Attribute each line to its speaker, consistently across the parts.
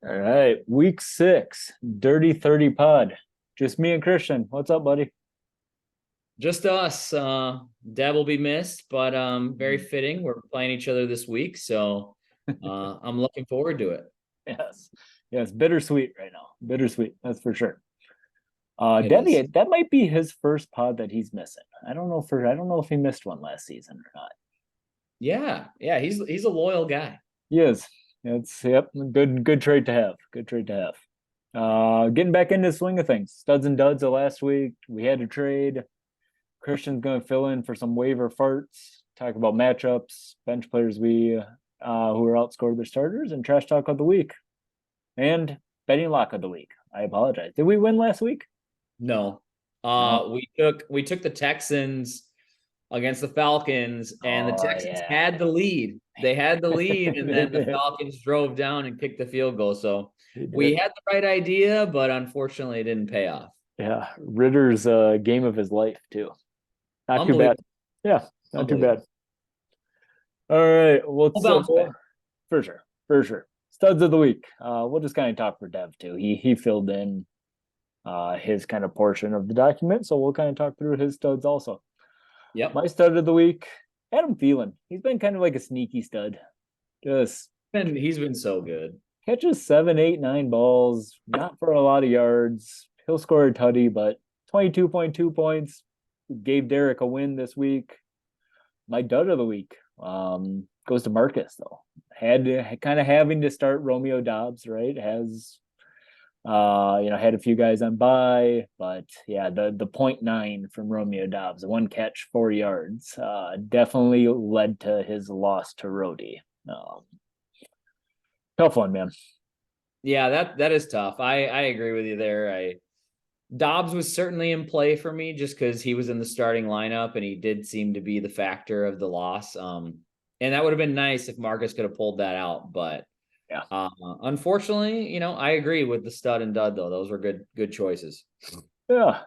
Speaker 1: All right, week 6, Dirty 30 pod. Just me and Christian. What's up, buddy?
Speaker 2: Just us. Deb will be missed, but very fitting. We're playing each other this week, so I'm looking forward to it.
Speaker 1: Yes. Yes, bittersweet right now. Bittersweet, that's for sure.
Speaker 2: It
Speaker 1: Debbie,
Speaker 2: is.
Speaker 1: that might be his first pod that he's missing. I don't know if he missed one last season or not.
Speaker 2: Yeah. He's a loyal guy.
Speaker 1: He is. It's yep, good trade to have. Good trade to have. Getting back into the swing of things. Studs and duds of last week. We had to trade. Christian's going to fill in for some waiver farts, talk about matchups, bench players who are outscored their starters, and trash talk of the week, and betting lock of the week. I apologize. Did we win last week?
Speaker 2: No.
Speaker 1: No.
Speaker 2: We took the Texans against the Falcons, and the
Speaker 1: Oh
Speaker 2: Texans
Speaker 1: yeah.
Speaker 2: had the lead. They had the lead, and then the Falcons drove down and kicked the field goal. So
Speaker 1: He
Speaker 2: we
Speaker 1: did.
Speaker 2: had the right idea, but unfortunately, it didn't pay off.
Speaker 1: Yeah, Ritter's game of his life too. Not too bad.
Speaker 2: Unbelievable.
Speaker 1: Yeah, not too bad.
Speaker 2: Unbelievable.
Speaker 1: All right,
Speaker 2: We'll bounce back.
Speaker 1: for sure, for sure. Studs of the week. We'll just kind of talk for Dev too. He filled in his kind of portion of the document, so we'll kind of talk through his studs also.
Speaker 2: Yep.
Speaker 1: My stud of the week, Adam Thielen. He's been kind of like a sneaky stud. Just
Speaker 2: And he's been so good.
Speaker 1: catches 7, 8, 9 balls, not for a lot of yards. He'll score a tutty, but 22.2 points. Gave Derek a win this week. My dud of the week goes to Marcus though. Kind of having to start Romeo Dobbs, right? Has had a few guys on by, but yeah, the .9 from Romeo Dobbs, one catch, 4 yards, definitely led to his loss to Rhodey. Tough one, man.
Speaker 2: Yeah, that is tough. I agree with you there. I Dobbs was certainly in play for me just because he was in the starting lineup and he did seem to be the factor of the loss. And that would have been nice if Marcus could have pulled that out, but
Speaker 1: Yeah,
Speaker 2: unfortunately, I agree with the stud and dud though. Those were good choices.
Speaker 1: yeah.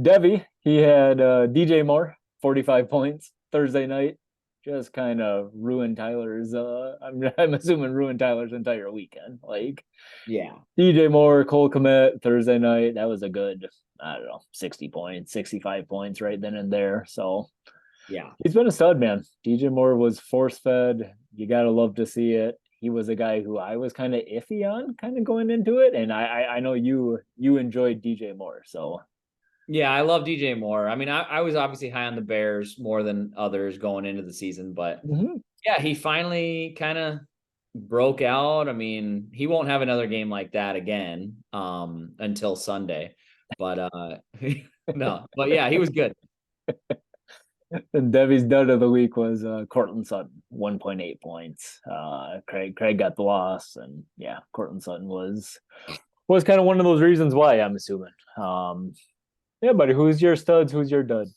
Speaker 1: Debbie, he had DJ Moore, 45 points Thursday night. Just kind of ruined Tyler's. I'm assuming ruined Tyler's entire weekend. Like
Speaker 2: Yeah,
Speaker 1: DJ Moore, Cole Kmet Thursday night. That was a good, I don't know, 60 points, 65 points right then and there. So
Speaker 2: yeah.
Speaker 1: he's been a stud, man. DJ Moore was force fed. You gotta love to see it. He was a guy who I was kind of iffy on, kind of going into it, and I know you enjoyed DJ Moore, so
Speaker 2: Yeah, I love DJ Moore. I mean, I was obviously high on the Bears more than others going into the season, but
Speaker 1: mhm.
Speaker 2: yeah, he finally kind of broke out. I mean, he won't have another game like that again until Sunday. But no, but yeah, he was good.
Speaker 1: And Debbie's dud of the week was Cortland Sutton, 1.8 points. Craig got the loss, and yeah, Cortland Sutton was kind of one of those reasons why I'm assuming. Yeah, buddy, who's your studs? Who's your dud?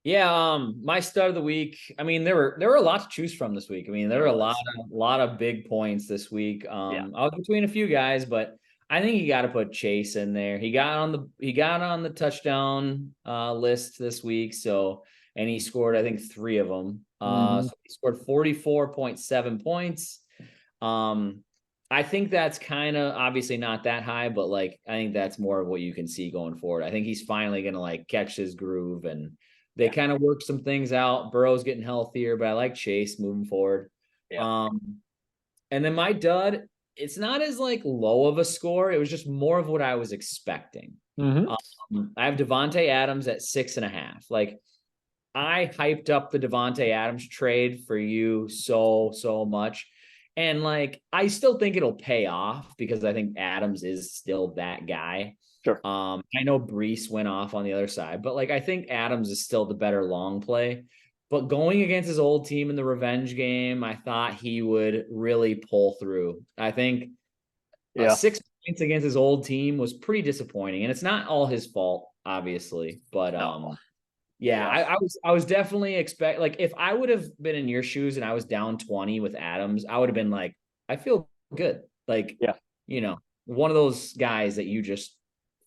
Speaker 2: Yeah, my stud of the week. I mean, there were a lot to choose from this week. I mean, there
Speaker 1: There
Speaker 2: were
Speaker 1: was.
Speaker 2: a lot of big points this week.
Speaker 1: Yeah.
Speaker 2: I was between a few guys, but I think you got to put Chase in there. He got on the touchdown list this week, so and he scored I think 3 of them.
Speaker 1: Hmm.
Speaker 2: So he scored 44.7 points. Um I think that's kind of obviously not that high, but like I think that's more of what you can see going forward. I think he's finally going to like catch his groove and they
Speaker 1: Yeah.
Speaker 2: kind of work some things out. Burrow's getting healthier, but I like Chase moving forward.
Speaker 1: Yeah.
Speaker 2: Um, and then my dud, it's not as like low of a score. It was just more of what I was expecting.
Speaker 1: Hmm.
Speaker 2: I have Devonte Adams at 6.5. Like I hyped up the Devonte Adams trade for you so much. And like I still think it'll pay off because I think Adams is still that guy.
Speaker 1: Sure.
Speaker 2: I know Brees went off on the other side, but like I think Adams is still the better long play. But going against his old team in the revenge game, I thought he would really pull through. I think
Speaker 1: Yeah.
Speaker 2: 6 points against his old team was pretty disappointing, and it's not all his fault, obviously. But
Speaker 1: No.
Speaker 2: yeah,
Speaker 1: Yeah.
Speaker 2: I was definitely expect like if I would have been in your shoes and I was down 20 with Adams, I would have been like, I feel good. Like,
Speaker 1: Yeah.
Speaker 2: you know, one of those guys that you just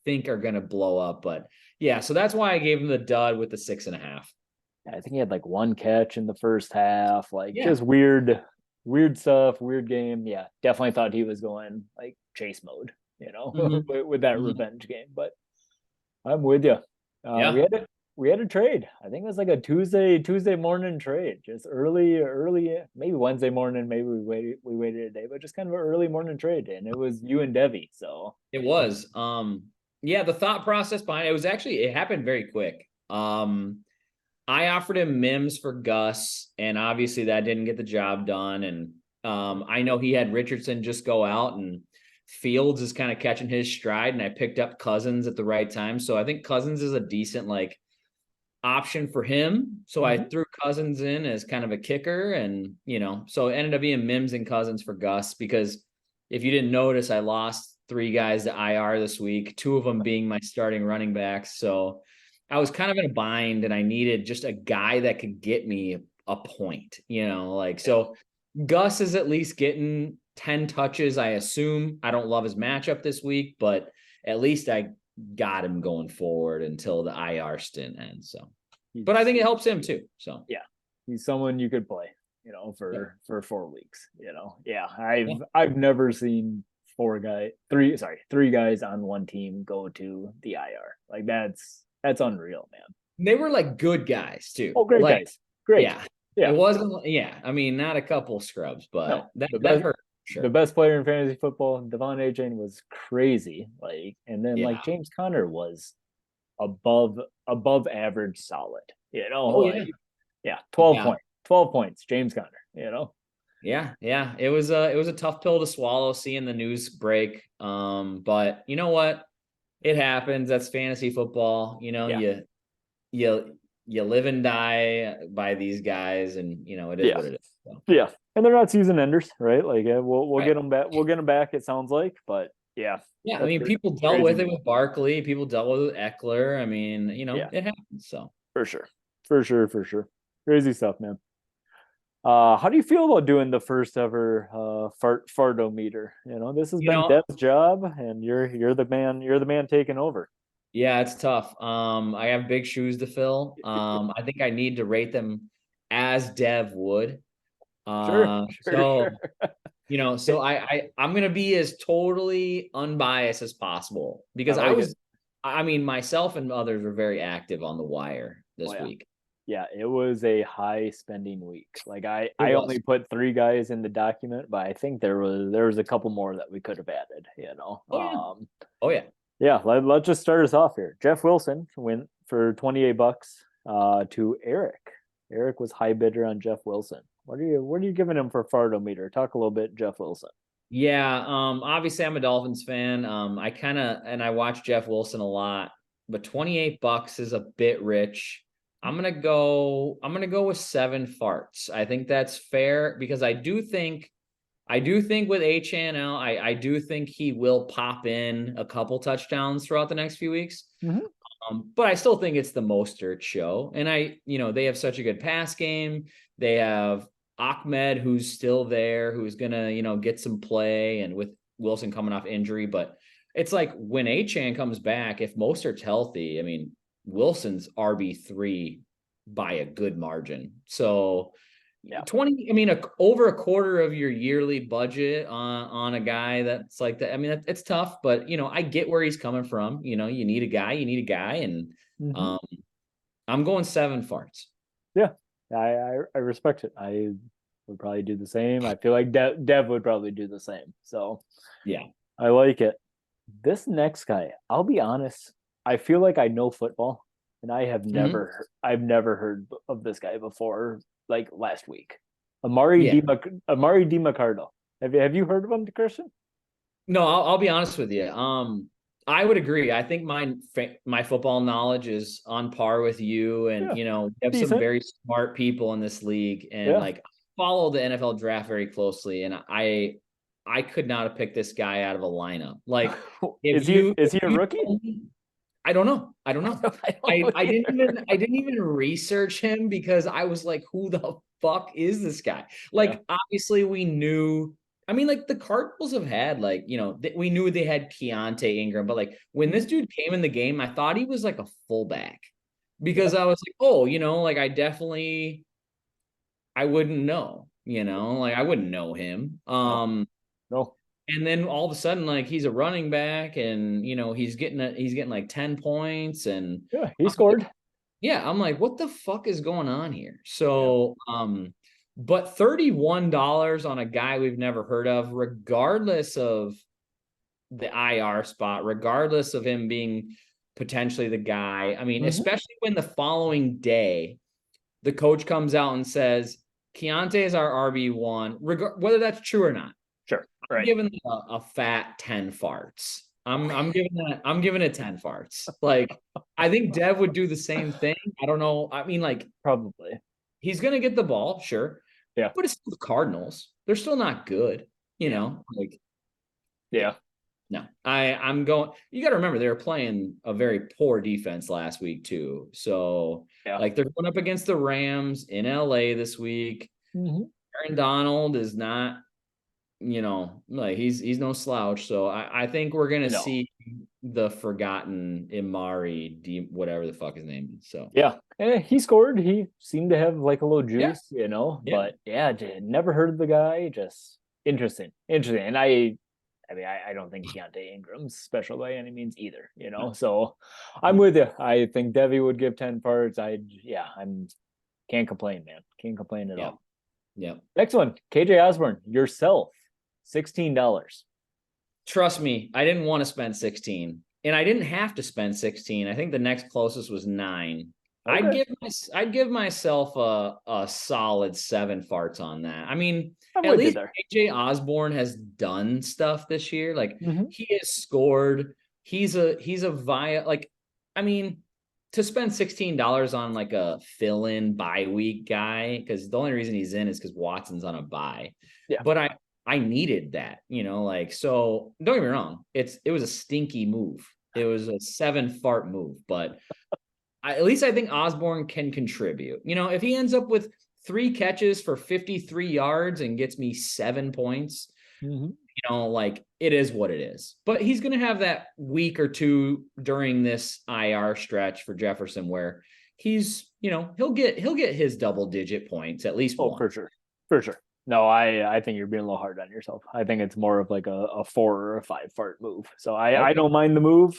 Speaker 2: think are gonna blow up. But yeah, so that's why I gave him the dud with the 6.5.
Speaker 1: I think he had like one catch in the first half, like
Speaker 2: Yeah.
Speaker 1: just weird. weird stuff, weird game. Yeah, definitely thought he was going like chase mode,
Speaker 2: Mhm.
Speaker 1: with that
Speaker 2: Mhm.
Speaker 1: revenge game. But I'm with you. Uh, we
Speaker 2: Yeah.
Speaker 1: had a we had a trade. I think it was like a Tuesday morning trade, just early, maybe Wednesday morning. Maybe we waited a day, but just kind of an early morning trade, and it was you and Devi. So
Speaker 2: It was. Yeah, the thought process behind it was actually it happened very quick. I offered him Mims for Gus, and obviously that didn't get the job done. And I know he had Richardson just go out, and Fields is kind of catching his stride, and I picked up Cousins at the right time. So I think Cousins is a decent like option for him. So I
Speaker 1: hmm
Speaker 2: threw Cousins in as kind of a kicker, and so it ended up being Mims and Cousins for Gus because if you didn't notice, I lost three guys to IR this week, two of them being my starting running backs. So I was kind of in a bind and I needed just a guy that could get me a point, like
Speaker 1: yeah,
Speaker 2: so Gus is at least getting 10 touches, I assume. I don't love his matchup this week, but at least I got him going forward until the IR stint ends. So, but I
Speaker 1: he's
Speaker 2: think it helps him too. So,
Speaker 1: yeah, he's someone you could play,
Speaker 2: yeah,
Speaker 1: for 4 weeks. Yeah,
Speaker 2: yeah,
Speaker 1: I've never seen three guys on one team go to the IR. Like that's unreal, man.
Speaker 2: they were like good guys too.
Speaker 1: Oh, great
Speaker 2: Like,
Speaker 1: guys, great.
Speaker 2: yeah, it
Speaker 1: Yeah,
Speaker 2: wasn't. Yeah, I mean, not a couple scrubs, but
Speaker 1: no,
Speaker 2: that hurt for
Speaker 1: the
Speaker 2: sure.
Speaker 1: best player in fantasy football, Devon Achane was crazy. Like, and then like
Speaker 2: Yeah.
Speaker 1: James Conner was above above average solid.
Speaker 2: Oh yeah.
Speaker 1: Like yeah,
Speaker 2: Yeah.
Speaker 1: 12 points, James Conner.
Speaker 2: Yeah, yeah. It was a tough pill to swallow seeing the news break. But you know what? It happens. That's fantasy football.
Speaker 1: Yeah,
Speaker 2: You live and die by these guys, and it is
Speaker 1: yeah,
Speaker 2: what it is. So,
Speaker 1: yeah. And they're not season enders, right? Like we'll
Speaker 2: right.
Speaker 1: get them back. We'll get them back. It sounds like, but yeah,
Speaker 2: Yeah, I
Speaker 1: that's
Speaker 2: mean, people dealt
Speaker 1: crazy
Speaker 2: with it
Speaker 1: news.
Speaker 2: with Barkley. People dealt with it with Eckler. I mean,
Speaker 1: Yeah,
Speaker 2: it happens. So
Speaker 1: for sure, for sure. Crazy stuff, man. How do you feel about doing the first ever fartometer? This has
Speaker 2: you
Speaker 1: been
Speaker 2: know,
Speaker 1: Dev's job, and you're the man. You're the man taking over.
Speaker 2: yeah, it's tough. I have big shoes to fill. I think I need to rate them as Dev would.
Speaker 1: Sure,
Speaker 2: Uh,
Speaker 1: sure,
Speaker 2: so
Speaker 1: sure.
Speaker 2: so I'm gonna be as totally unbiased as possible
Speaker 1: I
Speaker 2: because
Speaker 1: like it.
Speaker 2: I mean, myself and others were very active on the wire
Speaker 1: Oh
Speaker 2: this
Speaker 1: yeah.
Speaker 2: week.
Speaker 1: Yeah, it was a high spending week. Like I,
Speaker 2: It
Speaker 1: I
Speaker 2: was.
Speaker 1: only put three guys in the document, but I think there was a couple more that we could have added.
Speaker 2: Oh yeah. Oh yeah.
Speaker 1: Yeah. Let's just start us off here. Jeff Wilson went for $28 to Eric. Eric was high bidder on Jeff Wilson. What are you giving him for Fardometer? Talk a little bit, Jeff Wilson.
Speaker 2: Yeah. Obviously I'm a Dolphins fan. I watch Jeff Wilson a lot, but $28 is a bit rich. I'm gonna go with 7 farts. I think that's fair because I do think with HNL, I do think he will pop in a couple touchdowns throughout the next few weeks.
Speaker 1: Mm-hmm.
Speaker 2: But I still think it's the Mostert show. And they have such a good pass game. They have Ahmed, who's still there, who's gonna, get some play, and with Wilson coming off injury. But it's like when Achan comes back, if Mostert's healthy, I mean, Wilson's RB3 by a good margin. So
Speaker 1: Yeah.
Speaker 2: 20, I mean, over a quarter of your yearly budget on a guy that's like that. I mean, it's tough, but I get where he's coming from. You need a guy, and
Speaker 1: Mm-hmm.
Speaker 2: um, I'm going 7 farts.
Speaker 1: Yeah. I respect it. I would probably do the same. I feel like Dev would probably do the same. So
Speaker 2: Yeah.
Speaker 1: I like it. This next guy, I'll be honest, I feel like I know football, and
Speaker 2: Mhm.
Speaker 1: I've never heard of this guy before. Like last week,
Speaker 2: Yeah.
Speaker 1: Amari DiMaccardo. Have you heard of him, Christian?
Speaker 2: No, I'll be honest with you. I would agree. I think my football knowledge is on par with you, and
Speaker 1: Yeah,
Speaker 2: we have some
Speaker 1: decent.
Speaker 2: very smart people in this league, and
Speaker 1: Yeah.
Speaker 2: like follow the NFL draft very closely, and I could not have picked this guy out of a lineup. Like
Speaker 1: Is
Speaker 2: if
Speaker 1: he
Speaker 2: you
Speaker 1: is
Speaker 2: if
Speaker 1: he a
Speaker 2: you
Speaker 1: rookie?
Speaker 2: told me, I don't know. I don't
Speaker 1: I
Speaker 2: know.
Speaker 1: don't, I don't
Speaker 2: I
Speaker 1: know
Speaker 2: I didn't
Speaker 1: either.
Speaker 2: even I didn't even research him because I was like, who the fuck is this guy?
Speaker 1: Yeah.
Speaker 2: Like obviously we knew. I mean, like the Cardinals have had like we knew they had Keontae Ingram, but like when this
Speaker 1: Mhm.
Speaker 2: dude came in the game, I thought he was like a fullback
Speaker 1: Yeah.
Speaker 2: because I was like, oh, like I wouldn't know. Like I wouldn't know him.
Speaker 1: No, no.
Speaker 2: And then all of a sudden, like he's a running back, and he's getting like 10 points, and
Speaker 1: Yeah, he
Speaker 2: I'm like,
Speaker 1: scored.
Speaker 2: yeah, I'm like, what the fuck is going on here?
Speaker 1: Yeah.
Speaker 2: So, but $31 on a guy we've never heard of, regardless of the IR spot, regardless of him being potentially the guy. I mean,
Speaker 1: Mm-hmm.
Speaker 2: especially when the following day the coach comes out and says Keontae is our RB1, whether that's true or not.
Speaker 1: Sure.
Speaker 2: I'm
Speaker 1: Right.
Speaker 2: giving a fat 10 farts. I'm giving it 10 farts. Like I think Dev would do the same thing. I don't know. I mean, like
Speaker 1: Probably.
Speaker 2: he's gonna get the ball, sure,
Speaker 1: Yeah.
Speaker 2: but it's still the Cardinals. They're still not good,
Speaker 1: Yeah.
Speaker 2: Like, yeah.
Speaker 1: Yeah.
Speaker 2: No, I'm going. You got to remember they were playing a very poor defense last week too. So
Speaker 1: Yeah.
Speaker 2: like they're going up against the Rams in LA this week.
Speaker 1: Mm-hmm.
Speaker 2: Aaron Donald is not, like he's no slouch. So I think we're gonna
Speaker 1: No.
Speaker 2: see the forgotten Imari, whatever the fuck his name is. So
Speaker 1: Yeah. He scored. He seemed to have like a little
Speaker 2: yeah,
Speaker 1: juice,
Speaker 2: yeah,
Speaker 1: But yeah, never heard of the guy. Just interesting. Interesting. And I mean, I don't think Keontae Ingram's special by any means either. So I'm with you. I think Devi would give 10 parts. I'm can't complain, man. Can't complain at
Speaker 2: yeah,
Speaker 1: all.
Speaker 2: yeah.
Speaker 1: Next one, KJ Osborne, yourself, $16.
Speaker 2: Trust me, I didn't want to spend 16, and I didn't have to spend 16. I think the next closest was 9.
Speaker 1: Okay.
Speaker 2: I'd give myself a solid 7 farts on that. I mean,
Speaker 1: I'm
Speaker 2: at
Speaker 1: with you
Speaker 2: least
Speaker 1: there.
Speaker 2: AJ Osborne has done stuff this year. Like
Speaker 1: Mm-hmm.
Speaker 2: he has scored. He's a via like, I mean, to spend $16 on like a fill-in bye week guy, because the only reason he's in is because Watson's on a bye.
Speaker 1: Yeah.
Speaker 2: But I needed that, like, so don't get me wrong. It was a stinky move. It was a 7 fart move, but at least I think Osborne can contribute. If he ends up with 3 catches for 53 yards and gets me 7 points,
Speaker 1: Mm-hmm.
Speaker 2: like it is what it is. But he's going to have that week or two during this IR stretch for Jefferson where he'll get his double digit points, at least
Speaker 1: Oh,
Speaker 2: one.
Speaker 1: for sure. For sure. No, I think you're being a little hard on yourself. I think it's more of like a 4 or a 5 fart move. So I
Speaker 2: Okay.
Speaker 1: don't mind the move.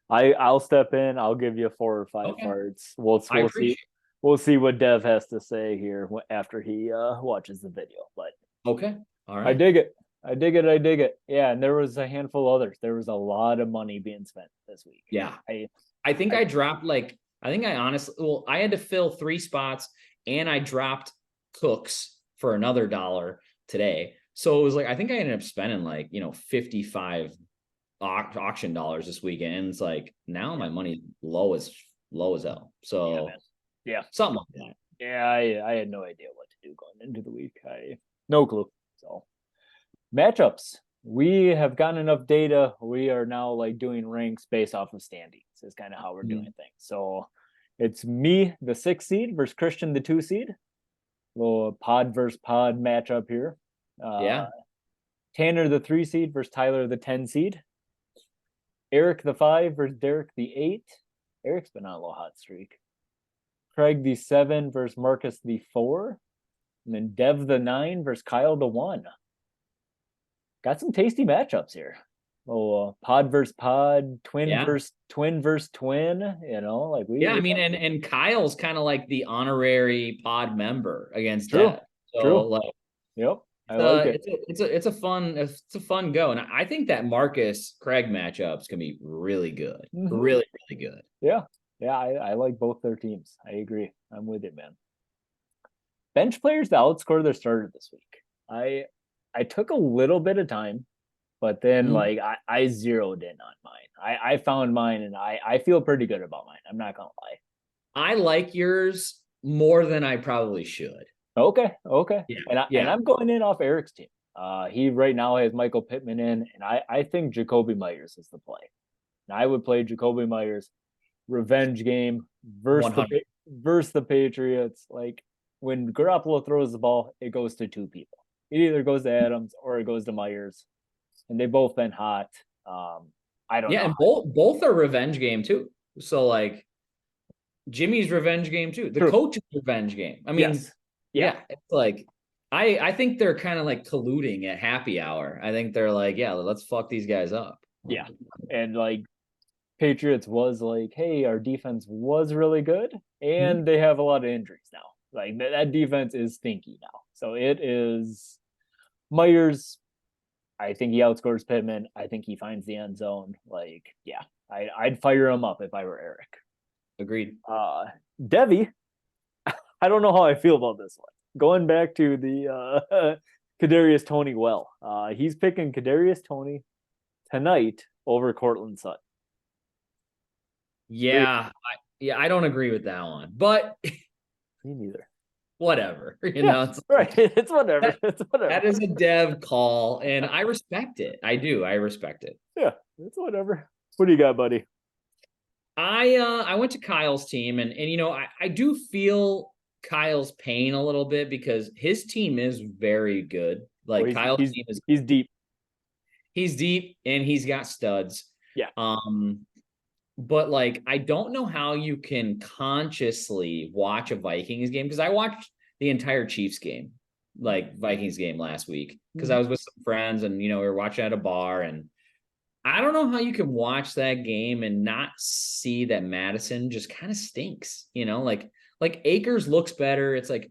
Speaker 1: I'll step in. I'll give you 4 or 5
Speaker 2: Okay.
Speaker 1: farts.
Speaker 2: I
Speaker 1: We'll see.
Speaker 2: appreciate
Speaker 1: We'll see what Dev has to say here after he watches the video. But
Speaker 2: it. Okay. All
Speaker 1: I
Speaker 2: right.
Speaker 1: dig it. I dig it. I dig it. Yeah, and there was a handful of others. There was a lot of money being spent this week.
Speaker 2: Yeah. I think I dropped I think I honestly, I had to fill 3 spots and I dropped Cooks for another $1 today. So it was like, I think I ended up spending 55 auction dollars this weekend. And it's like, now my money's low as hell. So
Speaker 1: yeah,
Speaker 2: something like that.
Speaker 1: Yeah, I had no idea what to do going into the week. No clue. So matchups. We have gotten enough data. We are now like doing ranks based off of standings. Is kind of how we're doing things. So it's me, the 6 seed, versus Christian, the 2 seed. Little pod versus pod matchup here.
Speaker 2: Yeah.
Speaker 1: Tanner, the 3 seed, versus Tyler, the 10 seed. Eric, the 5, versus Derek, the 8. Eric's been on a little hot streak. Craig, the 7, versus Marcus, the 4. And then Dev, the 9, versus Kyle, the 1. Got some tasty matchups here. Pod versus pod, twin versus twin versus twin. Like we.
Speaker 2: Yeah, I mean, and Kyle's kind of like the honorary pod member against
Speaker 1: True.
Speaker 2: Dev. So
Speaker 1: True.
Speaker 2: like,
Speaker 1: yep, I like it.
Speaker 2: It's a fun go, and I think that Marcus Craig matchups can be really good, really good.
Speaker 1: Yeah, I like both their teams. I agree. I'm with it, man. Bench players to outscore their starter this week. I took a little bit of time, but then like I zeroed in on mine. I found mine, and I feel pretty good about mine. I'm not gonna lie.
Speaker 2: I like yours more than I probably should.
Speaker 1: Okay.
Speaker 2: Yeah.
Speaker 1: And I'm going in off Eric's team. He right now has Michael Pittman in, and I think Jacoby Myers is the play. And I would play Jacoby Myers, revenge game versus the Patriots. Like when Garoppolo throws the ball, it goes to 2 people. It either goes to Adams or it goes to Myers, and they've both been hot. I don't know.
Speaker 2: Yeah, and both are revenge game too. So like Jimmy's revenge game too. The coach's revenge game. I mean,
Speaker 1: yeah,
Speaker 2: it's like I think they're kind of like colluding at happy hour. I think they're like, yeah, let's fuck these guys up.
Speaker 1: Yeah. And like Patriots was like, hey, our defense was really good,
Speaker 2: Hmm?
Speaker 1: and they have a lot of injuries now. Like that defense is stinky now. So it is Myers. I think he outscores Pittman. I think he finds the end zone. Like, yeah, I'd fire him up if I were Eric.
Speaker 2: Agreed.
Speaker 1: Devi, I don't know how I feel about this one. Going back to the Kadarius Toney, he's picking Kadarius Toney tonight over Cortland Sutton.
Speaker 2: Yeah, I don't agree with that one, but
Speaker 1: Me neither.
Speaker 2: whatever.
Speaker 1: Yeah,
Speaker 2: It's
Speaker 1: right. It's whatever.
Speaker 2: that,
Speaker 1: It's whatever.
Speaker 2: that is a dev call, and I respect it. I do. I respect it.
Speaker 1: Yeah, it's whatever. What do you got, buddy?
Speaker 2: I went to Kyle's team, and I do feel Kyle's pain a little bit because his team is very good.
Speaker 1: Well,
Speaker 2: Like Kyle's team is
Speaker 1: he's deep.
Speaker 2: he's deep and he's got studs.
Speaker 1: Yeah.
Speaker 2: But like I don't know how you can consciously watch a Vikings game because I watched the entire Chiefs game, like Vikings game last week, because I was with some friends and we were watching at a bar, and I don't know how you can watch that game and not see that Madison just kind of stinks, like Akers looks better. It's like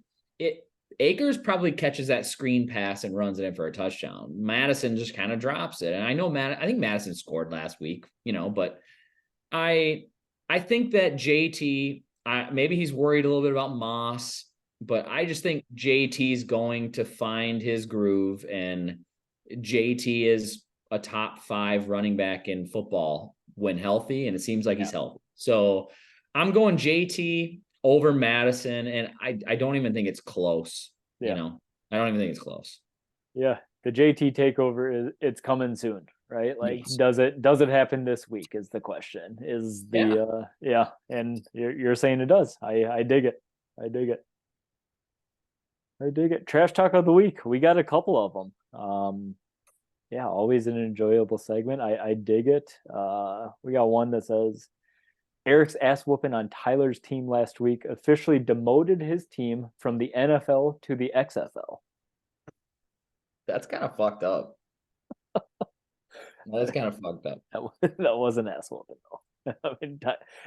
Speaker 2: Akers probably catches that screen pass and runs it in for a touchdown. Madison just kind of drops it. And I think Madison scored last week, but I I think that JT, maybe he's worried a little bit about Moss, but I just think JT's going to find his groove, and JT is a top 5 running back in football when healthy, and it seems like he's healthy. So I'm going JT over Madison, and I don't even think it's close.
Speaker 1: Yeah.
Speaker 2: I don't even think it's close.
Speaker 1: Yeah. The JT takeover it's coming soon, right? Like
Speaker 2: Yes.
Speaker 1: does it happen this week is the question. Is the yeah, and you're saying it does. I dig it. I dig it. I dig it. Trash talk of the week. We got a couple of them. Yeah, always an enjoyable segment. I dig it. We got one that says Eric's ass whooping on Tyler's team last week officially demoted his team from the NFL to the XFL.
Speaker 2: That's kind of fucked up. That's kind of fucked up.
Speaker 1: That was an ass whooping though. I mean,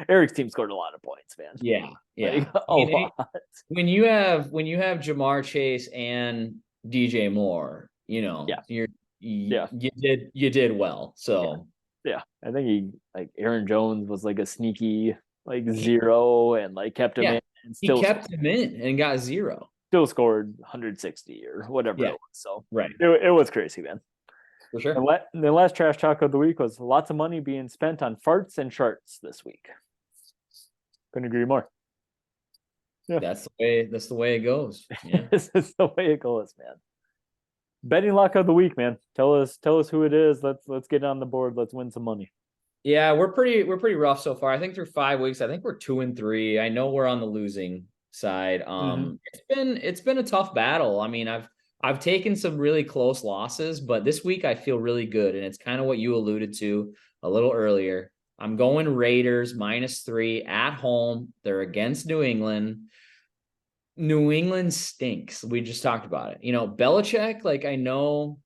Speaker 1: Eric's team scored a lot of points, man.
Speaker 2: Yeah, yeah.
Speaker 1: Like, a lot.
Speaker 2: When you have Jamar Chase and DJ Moore,
Speaker 1: Yeah.
Speaker 2: you did well. So
Speaker 1: yeah. I think Aaron Jones was like a sneaky like 0 and like kept him in and
Speaker 2: still kept him in and got 0.
Speaker 1: Still scored 160 or whatever it was. So
Speaker 2: right,
Speaker 1: it was crazy, man.
Speaker 2: For sure.
Speaker 1: And the last trash talk of the week was lots of money being spent on farts and charts this week. Couldn't agree more.
Speaker 2: Yeah. That's the way it goes. Yeah.
Speaker 1: This is the way it goes, man. Betting lock of the week, man. Tell us who it is. Let's get on the board. Let's win some money.
Speaker 2: Yeah, we're pretty rough so far. I think through 5 weeks, I think we're 2-3. I know we're on the losing side. It's been a tough battle. I mean, I've taken some really close losses, but this week I feel really good. And it's kind of what you alluded to a little earlier. I'm going Raiders -3 at home. They're against New England. New England stinks. We just talked about it. Belichick, like I know,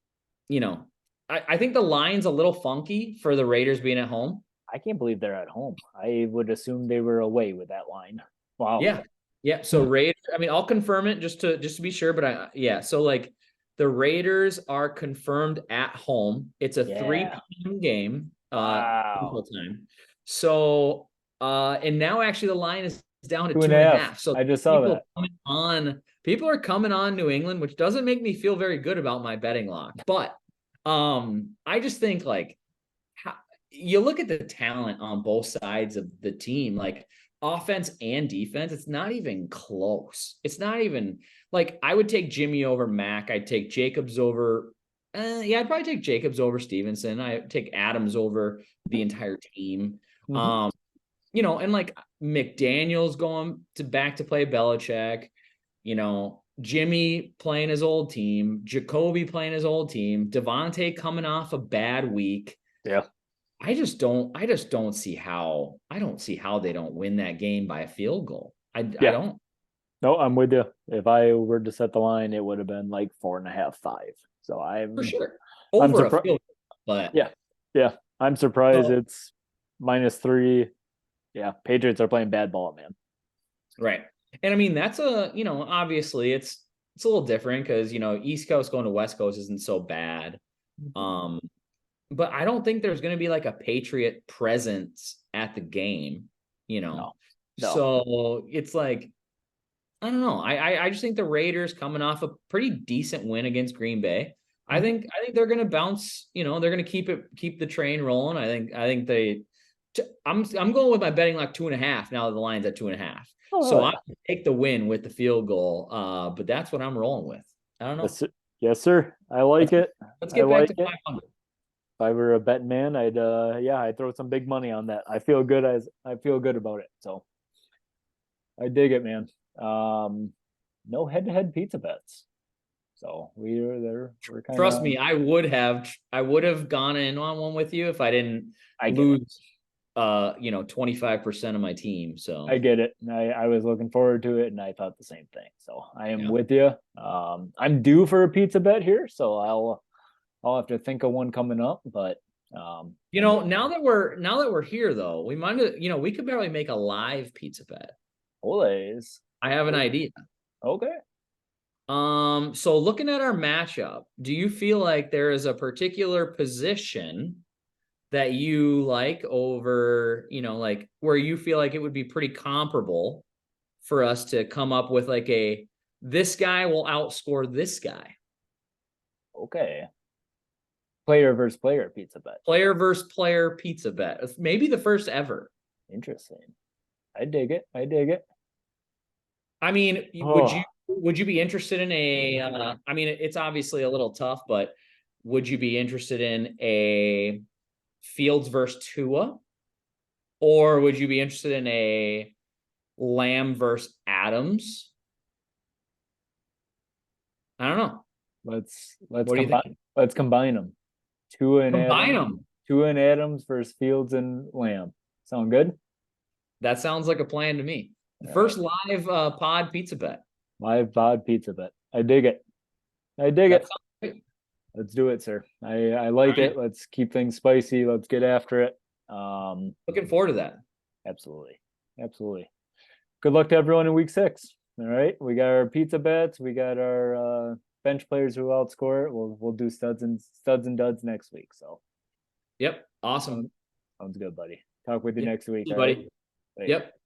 Speaker 2: I think the line's a little funky for the Raiders being at home.
Speaker 1: I can't believe they're at home. I would assume they were away with that line. Wow.
Speaker 2: Yeah. Yeah. So Raiders, I mean, I'll confirm it just to be sure, but so like the Raiders are confirmed at home. It's a 3 p.m. game.
Speaker 1: Wow.
Speaker 2: Time. So and now actually the line is down to
Speaker 1: 2.5.
Speaker 2: So
Speaker 1: I just saw that.
Speaker 2: People are coming on New England, which doesn't make me feel very good about my betting lock. But I just think like you look at the talent on both sides of the team, like offense and defense, it's not even close. It's not even like I would take Jimmy over Mac. I'd take Jacobs over. I'd probably take Jacobs over Stevenson. I'd take Adams over the entire team. And like McDaniel's going back to play Belichick, Jimmy playing his old team, Jacoby playing his old team, Devontae coming off a bad week.
Speaker 1: Yeah.
Speaker 2: I don't see how they don't win that game by a field goal. I don't.
Speaker 1: No, I'm with you. If I were to set the line, it would have been like 4.5, 5. So
Speaker 2: For sure.
Speaker 1: I'm
Speaker 2: Over a
Speaker 1: surprised.
Speaker 2: field goal, but
Speaker 1: Yeah, yeah. I'm surprised
Speaker 2: so
Speaker 1: it's -3. Yeah, Patriots are playing bad ball, man.
Speaker 2: right. And I mean, that's obviously it's a little different because East Coast going to West Coast isn't so bad. Um, but I don't think there's going to be like a Patriot presence at the game, you know.
Speaker 1: No, no.
Speaker 2: So it's like I don't know. I just think the Raiders coming off a pretty decent win against Green Bay. I think they're going to bounce. They're going to keep the train rolling. I think they. I'm going with my betting like 2.5 now that the line's at 2.5. So
Speaker 1: Oh,
Speaker 2: I take the win with the field goal. But that's what I'm rolling with. I don't know.
Speaker 1: yes, yes, sir. I
Speaker 2: Let's
Speaker 1: like
Speaker 2: get,
Speaker 1: it.
Speaker 2: let's
Speaker 1: I
Speaker 2: get back
Speaker 1: like
Speaker 2: to
Speaker 1: it.
Speaker 2: 500.
Speaker 1: If I were a betting man, I'd throw some big money on that. I feel good about it. So I dig it, man. No head-to-head pizza bets. So we're kind
Speaker 2: Trust
Speaker 1: of.
Speaker 2: me, I would have gone in on one with you if I didn't
Speaker 1: I get it.
Speaker 2: lose 25% of my team. So
Speaker 1: I get it. I was looking forward to it, and I thought the same thing. So I am
Speaker 2: yeah.
Speaker 1: with you. I'm due for a pizza bet here, so I'll have to think of one coming up. But I'm with
Speaker 2: Now that we're here though, we might we could barely make a live pizza bet.
Speaker 1: Olays.
Speaker 2: I have an idea.
Speaker 1: Okay.
Speaker 2: So looking at our matchup, do you feel like there is a particular position that you like over, like where you feel like it would be pretty comparable for us to come up with like this guy will outscore this guy?
Speaker 1: Okay. Player versus player pizza bet.
Speaker 2: Player versus player pizza bet. Maybe the first ever.
Speaker 1: Interesting. I dig it. I dig it.
Speaker 2: I mean, would you
Speaker 1: Oh,
Speaker 2: would you be interested in I mean, it's obviously a little tough, but would you be interested in a Fields versus Tua, or would you be interested in a Lamb versus Adams? I don't know.
Speaker 1: let's
Speaker 2: What do you think?
Speaker 1: combine them. Two and
Speaker 2: Combine
Speaker 1: Adams.
Speaker 2: them.
Speaker 1: Two and Adams versus Fields and Lamb. Sound good?
Speaker 2: That sounds like a plan to me.
Speaker 1: All right.
Speaker 2: First live pod pizza bet.
Speaker 1: Live pod pizza bet. I dig it. I dig
Speaker 2: That
Speaker 1: it.
Speaker 2: sounds great.
Speaker 1: Let's do it, sir. I
Speaker 2: All
Speaker 1: like
Speaker 2: right.
Speaker 1: it. Let's keep things spicy. Let's get after it. Um,
Speaker 2: Looking forward to that.
Speaker 1: absolutely. Absolutely. Good luck to everyone in week 6. All right. We got our pizza bets. We got our bench players who outscore it. We'll do studs and duds next week. So
Speaker 2: Yep. Awesome.
Speaker 1: sounds good, buddy. Talk with you
Speaker 2: Yep.
Speaker 1: next week. All right.
Speaker 2: Buddy.
Speaker 1: Bye.
Speaker 2: Yep.